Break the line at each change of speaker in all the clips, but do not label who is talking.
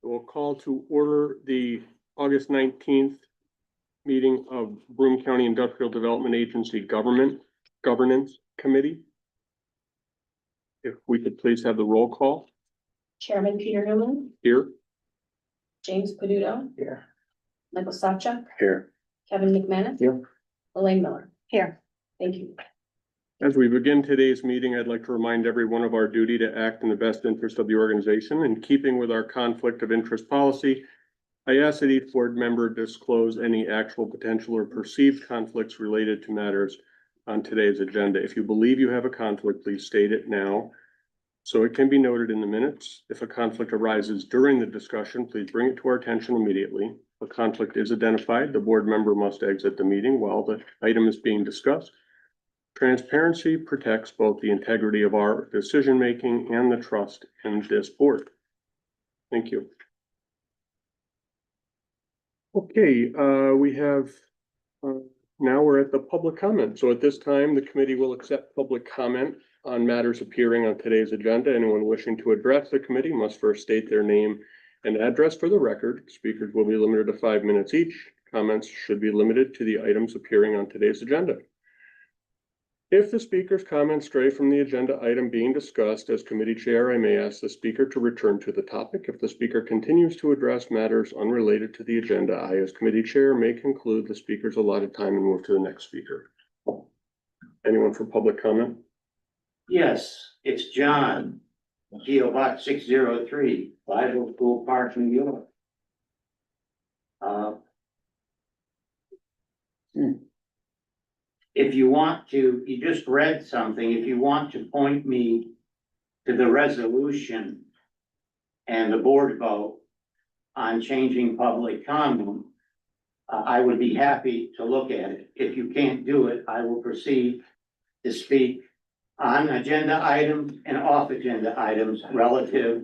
We'll call to order the August 19th meeting of Broome County Industrial Development Agency Governance Committee. If we could please have the roll call.
Chairman Peter Newman.
Here.
James Peduto.
Here.
Michael Sopchak.
Here.
Kevin McManus.
Here.
Elaine Miller. Here. Thank you.
As we begin today's meeting, I'd like to remind everyone of our duty to act in the best interest of the organization. In keeping with our conflict of interest policy, I ask that each board member disclose any actual, potential, or perceived conflicts related to matters on today's agenda. If you believe you have a conflict, please state it now, so it can be noted in the minutes. If a conflict arises during the discussion, please bring it to our attention immediately. If a conflict is identified, the board member must exit the meeting while the item is being discussed. Transparency protects both the integrity of our decision-making and the trust in this board. Thank you. Okay, we have, now we're at the public comment. So at this time, the committee will accept public comment on matters appearing on today's agenda. Anyone wishing to address the committee must first state their name and address for the record. Speakers will be limited to 5 minutes each. Comments should be limited to the items appearing on today's agenda. If the speaker's comments stray from the agenda item being discussed, as committee chair, I may ask the speaker to return to the topic. If the speaker continues to address matters unrelated to the agenda, I, as committee chair, may conclude the speaker's allotted time and move to the next speaker. Anyone for public comment?
Yes, it's John, P.O. Box 603, Bible School Park, New York. If you want to, you just read something, if you want to point me to the resolution and the board vote on changing public comment, I would be happy to look at it. If you can't do it, I will proceed to speak on agenda items and off agenda items relative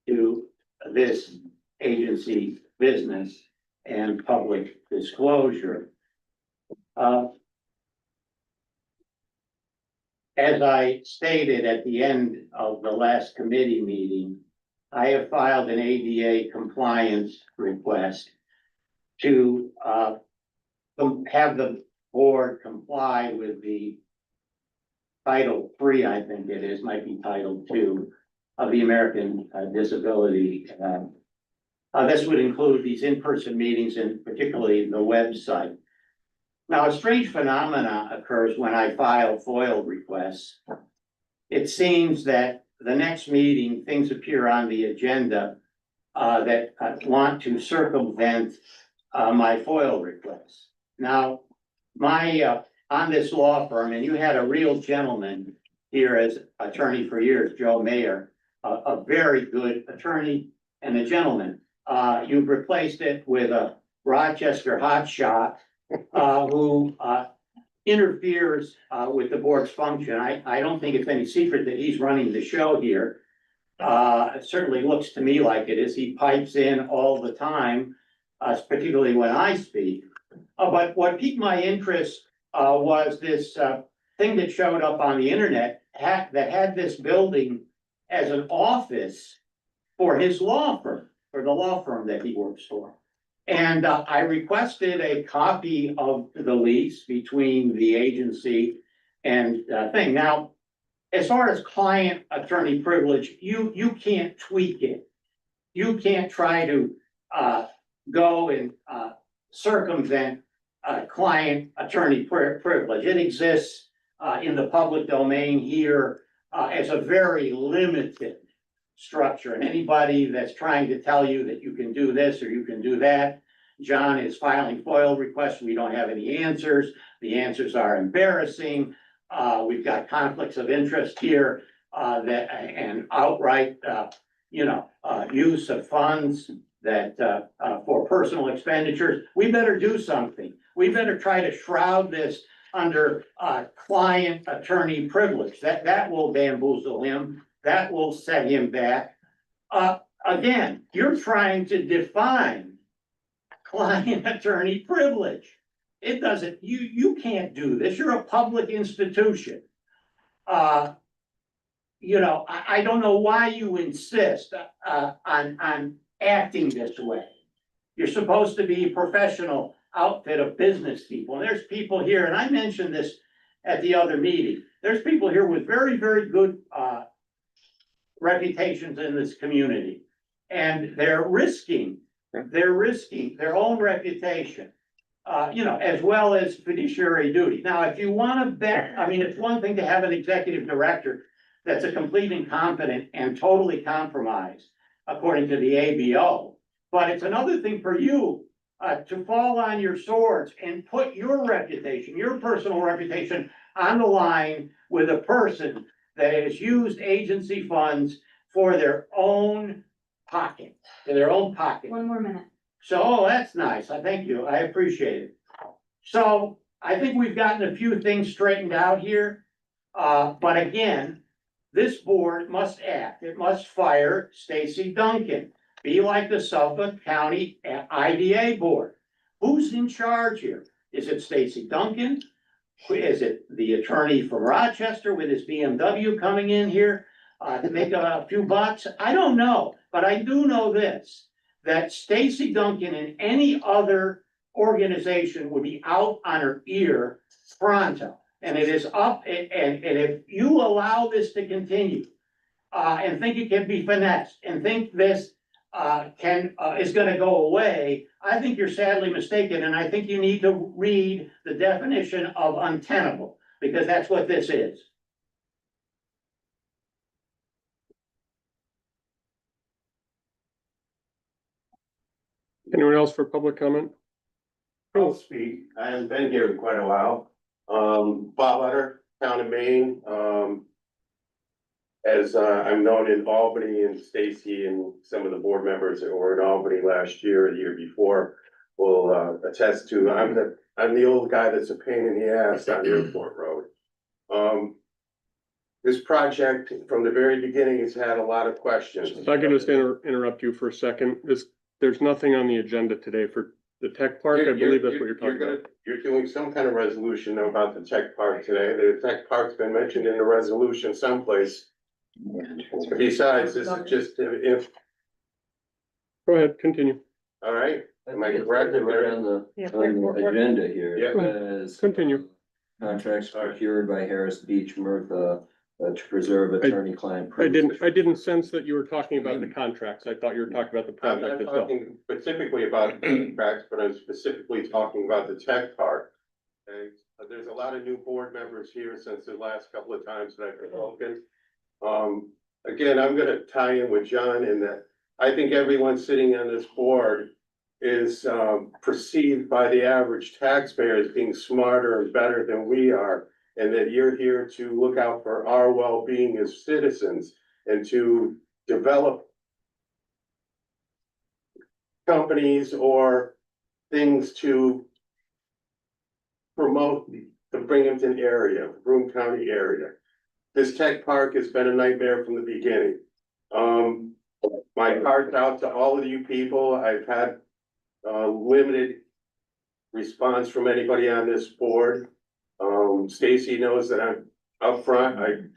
to this agency business and public disclosure. As I stated at the end of the last committee meeting, I have filed an ADA compliance request to have the board comply with the Title III, I think it is, might be Title II of the American Disability. This would include these in-person meetings and particularly the website. Now, a strange phenomena occurs when I file FOIL requests. It seems that the next meeting, things appear on the agenda that want to circumvent my FOIL requests. Now, on this law firm, and you had a real gentleman here as attorney for years, Joe Mayer, a very good attorney and a gentleman. You've replaced it with a Rochester hotshot who interferes with the board's function. I don't think it's any secret that he's running the show here. It certainly looks to me like it is. He pipes in all the time, particularly when I speak. But what piqued my interest was this thing that showed up on the internet that had this building as an office for his law firm, for the law firm that he works for. And I requested a copy of the lease between the agency and thing. Now, as far as client attorney privilege, you can't tweak it. You can't try to go and circumvent client attorney privilege. It exists in the public domain here as a very limited structure, and anybody that's trying to tell you that you can do this or you can do that, John is filing FOIL requests. We don't have any answers. The answers are embarrassing. We've got conflicts of interest here and outright, use of funds that for personal expenditures. We better do something. We better try to shroud this under client attorney privilege. That will bamboozle him. That will set him back. Again, you're trying to define client attorney privilege. It doesn't, you can't do this. You're a public institution. I don't know why you insist on acting this way. You're supposed to be a professional outfit of business people. And there's people here, and I mentioned this at the other meeting. There's people here with very, very good, reputations in this community. And they're risking their own reputation, as well as fiduciary duty. Now, if you wanna bet, I mean, it's one thing to have an executive director that's a complete incompetent and totally compromised, according to the ABO. But it's another thing for you, to fall on your swords and put your reputation, your personal reputation on the line with a person that has used agency funds for their own pocket, for their own pocket.
One more minute.
So, oh, that's nice. I thank you. I appreciate it. So I think we've gotten a few things straightened out here. But again, this board must act. It must fire Stacy Duncan. Be like the Suffolk County IDA board. Who's in charge here? Is it Stacy Duncan? Is it the attorney from Rochester with his BMW coming in here to make a few bucks? I don't know, but I do know this, that Stacy Duncan and any other organization would be out on her ear pronto. And it is up, and if you allow this to continue, and think it can be finessed, and think this is gonna go away, I think you're sadly mistaken, and I think you need to read the definition of untenable, because that's what this is.
Anyone else for public comment?
I'll speak. I haven't been here in quite a while. Bob Utter, Town of Maine, as I'm known in Albany, and Stacy and some of the board members that were in Albany last year, or the year before, will attest to, I'm the old guy that's a pain in the ass on Airport Road. This project, from the very beginning, has had a lot of questions.
If I could just interrupt you for a second, there's nothing on the agenda today for the tech park. I believe that's what you're talking about.
You're doing some kind of resolution about the tech park today. The tech park's been mentioned in the resolution someplace. Besides, this is just, if,
Go ahead, continue.
all right, am I
It's
correct?
right on the agenda here.
Yeah.
It says,
Continue.
Contracts procured by Harris Beach Murtha to preserve attorney-client.
I didn't sense that you were talking about the contracts. I thought you were talking about the
I'm
project
not
itself.
talking specifically about contracts, but I'm specifically talking about the tech park. Okay, there's a lot of new board members here since the last couple of times that I've spoken. Again, I'm gonna tie in with John in that I think everyone sitting on this board is perceived by the average taxpayer as being smarter and better than we are. And that you're here to look out for our well-being as citizens and to develop companies or things to promote the Binghamton area, Broome County area. This tech park has been a nightmare from the beginning. My heart's out to all of you people. I've had limited response from anybody on this board. Stacy knows that I'm upfront.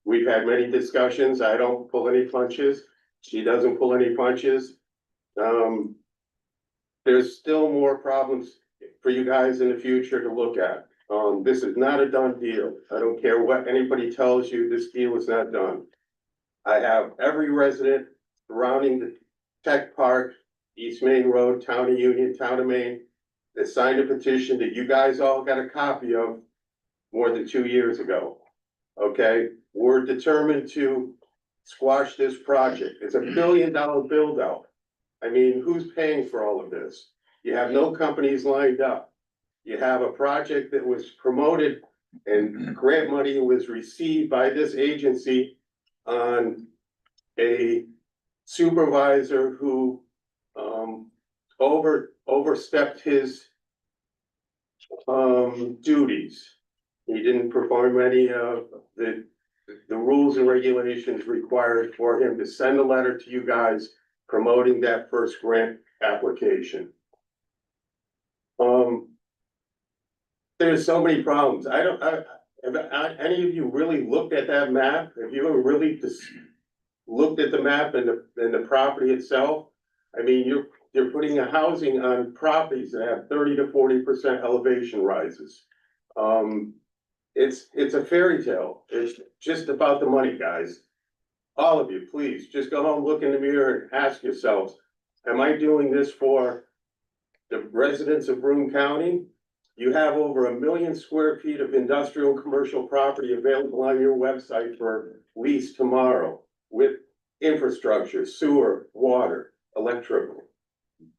We've had many discussions. I don't pull any punches. She doesn't pull any punches. There's still more problems for you guys in the future to look at. This is not a done deal. I don't care what anybody tells you, this deal is not done. I have every resident surrounding the tech park, East Main Road, Town of Union, Town of Maine, that signed a petition that you guys all got a copy of more than 2 years ago. Okay, we're determined to squash this project. It's $1 billion build out. I mean, who's paying for all of this? You have no companies lined up. You have a project that was promoted and grant money was received by this agency on a supervisor who overstepped his duties. He didn't perform any of the rules and regulations required for him to send a letter to you guys promoting that first grant application. There's so many problems. Have any of you really looked at that map? Have you ever really just looked at the map and the property itself? I mean, you're putting a housing on properties that have 30 to 40% elevation rises. It's a fairy tale. It's just about the money, guys. All of you, please, just go home, look in the mirror and ask yourselves, am I doing this for the residents of Broome County? You have over 1 million square feet of industrial and commercial property available on your website for lease tomorrow with infrastructure, sewer, water, electrical.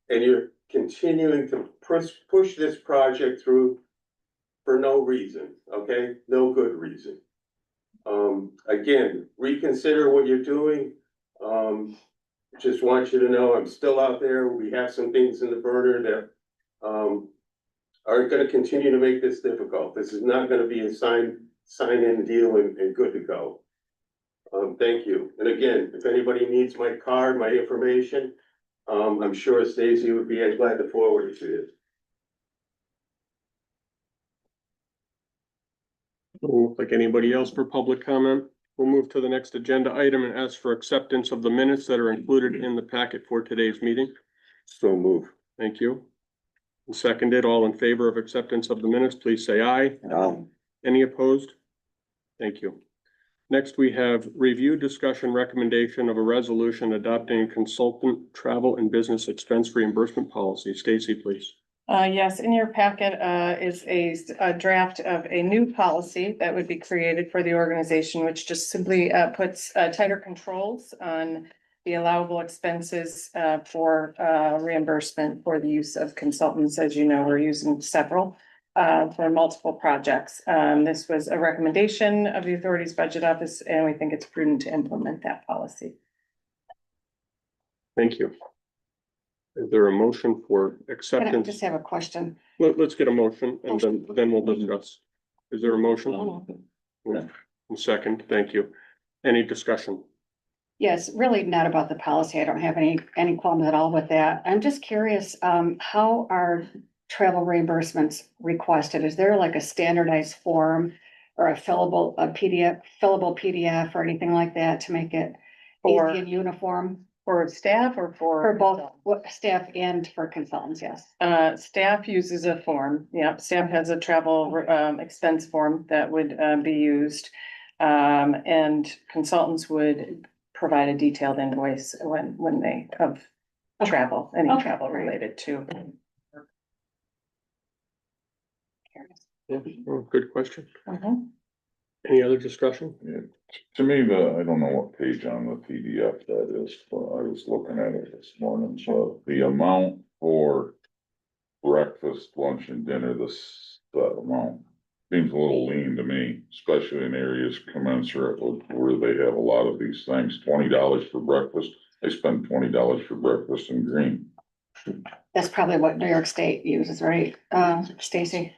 And you're continuing to push this project through for no reason, okay? No good reason. Again, reconsider what you're doing. Just want you to know I'm still out there. We have some things in the burner that are gonna continue to make this difficult. This is not gonna be a sign-in deal and good to go. Thank you. And again, if anybody needs my card, my information, I'm sure Stacy would be glad to forward it to you.
Doesn't look like anybody else for public comment. We'll move to the next agenda item and ask for acceptance of the minutes that are included in the packet for today's meeting.
So move.
Thank you. And seconded, all in favor of acceptance of the minutes, please say aye. Any opposed? Thank you. Next, we have review, discussion, recommendation of a resolution adopting a consultant travel and business expense reimbursement policy. Stacy, please.
Yes, in your packet, is a draft of a new policy that would be created for the organization, which just simply, puts, tighter controls on the allowable expenses, for, reimbursement for the use of consultants. As you know, we're using several, for multiple projects. This was a recommendation of the authority's budget office, and we think it's prudent to implement that policy.
Thank you. Is there a motion for
I
acceptance?
just have a question.
Let's get a motion and then we'll discuss. Is there a motion? And second, thank you. Any discussion?
Yes, really not about the policy. I don't have any qualms at all with that. I'm just curious, how are travel reimbursements requested? Is there like a standardized form or a fillable PDF or anything like that to make it
For-
easy and uniform
For staff or
for both staff and for consultants? Yes.
Staff uses a form. Yep, staff has a travel expense form that would be used. And consultants would provide a detailed invoice when they have travel, any
Okay.
travel related to.
Yeah, good question.
Mhm.
Any other discussion?
To me, I don't know what page on the PDF that is, but I was looking at it this morning, so the amount for breakfast, lunch and dinner, that amount seems a little lean to me, especially in areas commensurate with where they have a lot of these things. $20 for breakfast. I spend $20 for breakfast in Green.
That's probably what New York State uses, right? Stacy?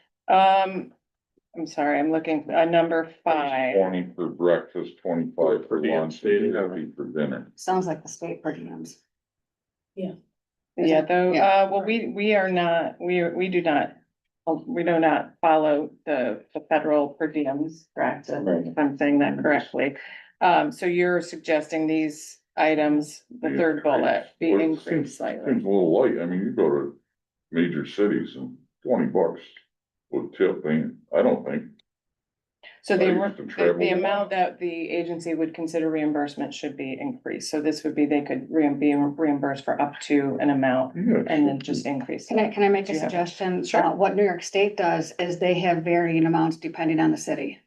I'm sorry, I'm looking at number 5.
20 for breakfast, 25 for
diem
lunch,
stated.
and 50 for dinner.
Sounds like the state per diems.
Yeah, though,
Yeah.
well, we are not, we do not follow the federal per diems, correct? If I'm saying that correctly. So you're suggesting these items, the
Yeah.
third bullet, be
Well, it
increased
Seems
slightly.
a little light. I mean, you go to major cities and $20 would tip, I don't think.
So
I used to travel
the
a lot.
amount that the agency would consider reimbursement should be increased. So this would be, they could be reimbursed for up to an amount
Yeah,
and then just increase.
Can I make
Do
a
you have-
suggestion?
Sure.
What New York State does is they have varying amounts depending on the city.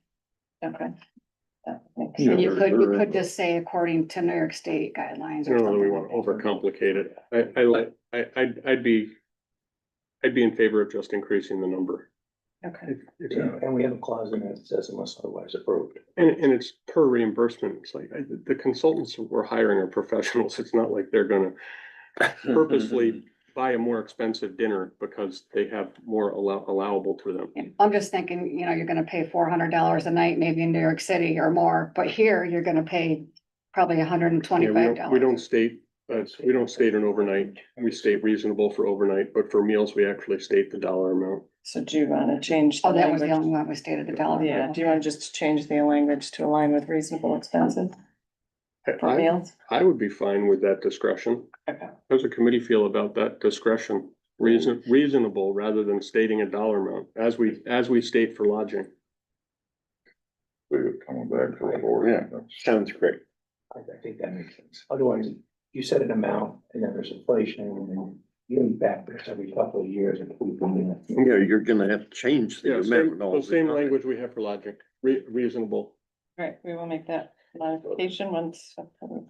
Okay. That makes
Yeah,
sense.
You
they're
could
in the-
just say according to New York State guidelines
I
or
don't know that we
something.
want to overcomplicate it. I'd be in favor of just increasing the number.
Okay.
And we have a clause in it that says unless otherwise approved.
And it's per reimbursement. It's like, the consultants we're hiring are professionals. It's not like they're gonna purposely buy a more expensive dinner because they have more allowable to them.
Yeah, I'm just thinking, you're gonna pay $400 a night, maybe in New York City or more, but here you're gonna pay probably $125.
We don't state an overnight. We state reasonable for overnight, but for meals, we actually state the dollar amount.
So do you want to change?
Oh, that was the
language?
only one we stated the dollar.
Yeah, do you want to just change the language to align with reasonable expenses? for
I,
meals?
I would be fine with that discretion.
Okay.
How does the committee feel about that discretion? Reasonable rather than stating a dollar amount, as we state for lodging.
They're coming back to the board.
Yeah. Sounds great. I think that makes sense. Otherwise, you set an amount and then there's inflation and then you go back this every couple of years and we can.
Yeah, you're gonna have to change the
Yeah,
amount. all the
same
time.
language we have for lodging, reasonable.
Right, we will make that modification once approved.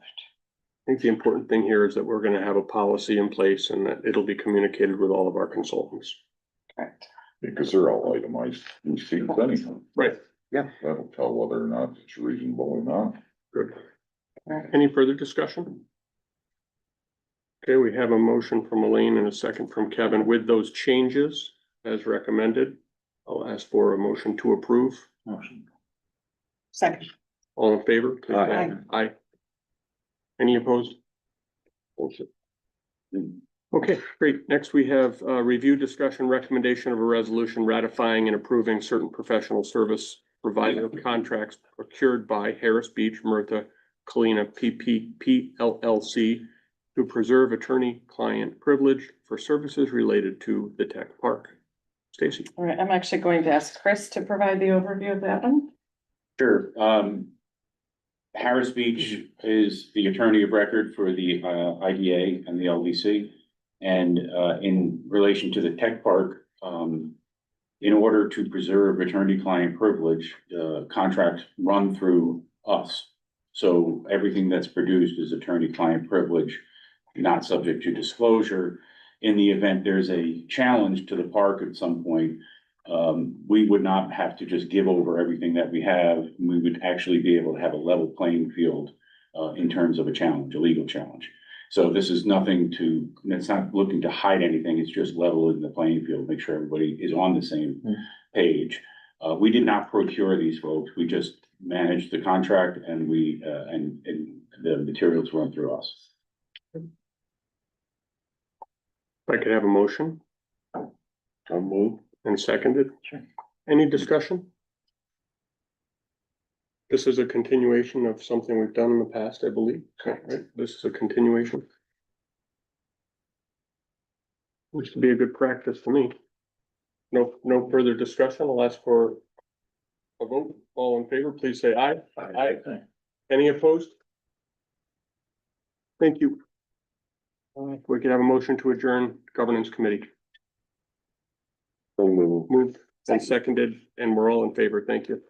I think the important thing here is that we're gonna have a policy in place and that it'll be communicated with all of our consultants.
Correct.
Because they're all itemized receipts anyhow.
Right.
That'll tell whether or not it's reasonable or not.
Good.
Right.
Any further discussion? Okay, we have a motion from Elaine and a second from Kevin with those changes as recommended. I'll ask for a motion to approve.
Second.
All in favor? please say
Aye.
Aye. Any opposed? Bullshit. Okay, great. Next, we have review, discussion, recommendation of a resolution ratifying and approving certain professional service provider contracts procured by Harris Beach, Mertha, Kalina, PPP LLC to preserve attorney-client privilege for services related to the tech park. Stacy.
All right, I'm actually going to ask Chris to provide the overview of that one.
Sure, Harris Beach is the attorney of record for the IDA and the LDC. And in relation to the tech park, in order to preserve attorney-client privilege, contracts run through us. So everything that's produced is attorney-client privilege, not subject to disclosure. In the event there's a challenge to the park at some point, we would not have to just give over everything that we have. We would actually be able to have a level playing field in terms of a challenge, a legal challenge. So this is nothing to, it's not looking to hide anything. It's just leveling the playing field, make sure everybody is on the same page. We did not procure these folks. We just managed the contract and we, and the materials run through us.
If I could have a motion
I'll move.
and seconded.
Sure.
Any discussion? This is a continuation of something we've done in the past, I believe.
Correct.
Right? This is a continuation. Used to be a good practice to me. No further discussion. I'll ask for a vote. All in favor, please say aye. Aye. Any opposed? Thank you. We could have a motion to adjourn governance committee.
I'll move.
Moved and seconded, and we're all in favor. Thank you.